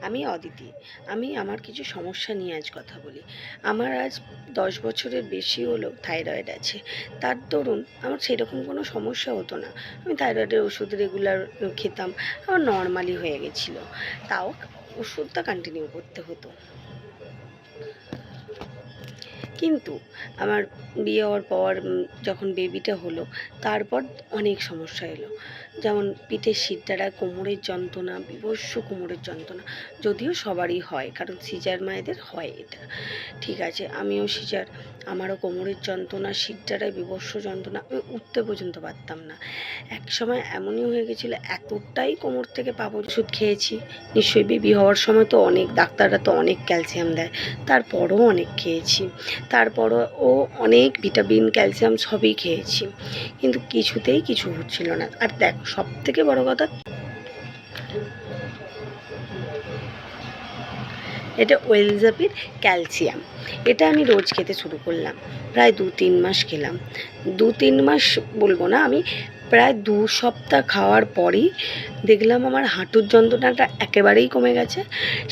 আমি অদিতি। আমি আমার কিছু সমস্যা নিয়ে আজ কথা বলি। আমার আজ 10 বছরের বেশি হলো থাইরয়েড আছে। তার দরুন আমার সেরকম কোনো সমস্যা হতো না। আমি থাইরয়েডের ওষুধ রেগুলার খেতাম। আমার নর্মালি হয়ে গেছিলো। তাও ওষুধটা কন্টিনিউ করতে হতো। কিন্তু আমার বিয়ে হওয়ার পর যখন বেবিটা হলো, তারপর অনেক সমস্যা এলো। যেমন পিঠের শিরদাঁড়া, কোমরের যন্ত্রণা, বীভৎস কোমরের যন্ত্রণা। যদিও সবারই হয়, কারণ সিজার মায়েদের হয় এটা। ঠিক আছে, আমিও সিজার, আমারও কোমরের যন্ত্রণা, শিরদাঁড়ায় বীভৎস যন্ত্রণা, আমি উঠতে পর্যন্ত পারতাম না। এক সময় এমনই হয়ে গেছিলো, এতটাই কোমর থেকে পা ওষুধ খেয়েছি। নিশ্চয়ই বেবি হওয়ার সময় তো অনেক, ডাক্তাররা তো অনেক ক্যালসিয়াম দেয়, তারপরও অনেক খেয়েছি। তারপরও অনেক ভিটামিন, ক্যালসিয়াম সবই খেয়েছি, কিন্তু কিছুতেই কিছু হচ্ছিল না। আর দেখ, সব থেকে বড় কথা, এটা ওয়েলজাপির ক্যালসিয়াম। এটা আমি রোজ খেতে শুরু করলাম, প্রায় 2-3 মাস খেলাম। 2-3 মাস বলবো না, আমি প্রায় 2 সপ্তাহ খাওয়ার পরই দেখলাম আমার হাঁটুর যন্ত্রণাটা একেবারেই কমে গেছে,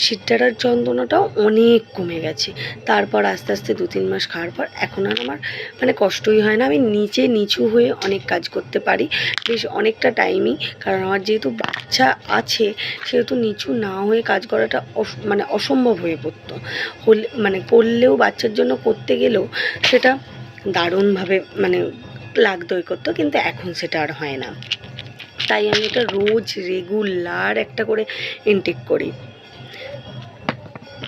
শিরদাঁড়ার যন্ত্রণাটাও অনেক কমে গেছে। তারপর আস্তে আস্তে 2-3 মাস খাওয়ার পর এখন আর আমার কষ্টই হয় না। আমি নিচু হয়ে অনেক কাজ করতে পারি, বেশ অনেকটা টাইমই। কারণ আমার যেহেতু বাচ্চা আছে, সেহেতু নিচু না হয়ে কাজ করাটা অসম্ভব হয়ে পড়তো। করলেও, বাচ্চার জন্য করতে গেলেও সেটা দারুণভাবে লাগতো করতো, কিন্তু এখন সেটা আর হয় না। তাই আমি এটা রোজ রেগুলার একটা করে ইনটেক করি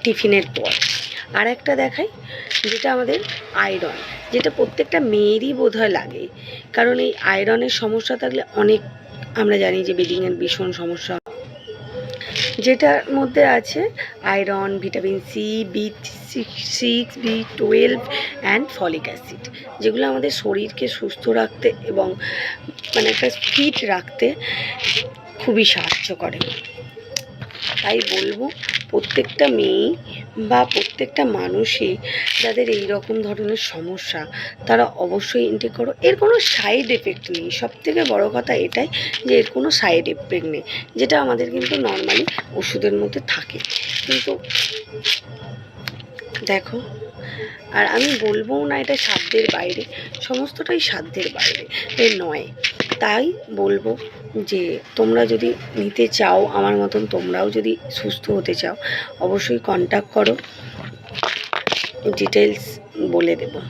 টিফিনের পর। আর একটা দেখাই, যেটা আমাদের আয়রন, যেটা প্রত্যেকটা মেয়েরই বোধহয় লাগে। কারণ এই আয়রনের সমস্যা থাকলে অনেক, আমরা জানি যে ব্লিডিংয়ের ভীষণ সমস্যা, যেটার মধ্যে আছে iron, vitamin C, B6, B12 and folic acid, যেগুলো আমাদের শরীরকে সুস্থ রাখতে এবং একটা ফিট রাখতে খুবই সাহায্য করে। তাই বলবো, প্রত্যেকটা মেয়ে বা প্রত্যেকটা মানুষই যাদের এই রকম ধরনের সমস্যা, তারা অবশ্যই ইনটেক করো। এর কোনো সাইড এফেক্ট নেই, সবথেকে বড় কথা এটাই যে এর কোনো সাইড এফেক্ট নেই, যেটা আমাদের কিন্তু নর্মালি ওষুধের মধ্যে থাকে। কিন্তু দেখো, আর আমি বলবো না এটা সাধ্যের বাইরে, সমস্তটাই সাধ্যের বাইরে নয়। তাই বলবো যে তোমরা যদি নিতে চাও আমার মতন, তোমরাও যদি সুস্থ হতে চাও, অবশ্যই কন্ট্যাক্ট করো, ডিটেলস বলে দেবো।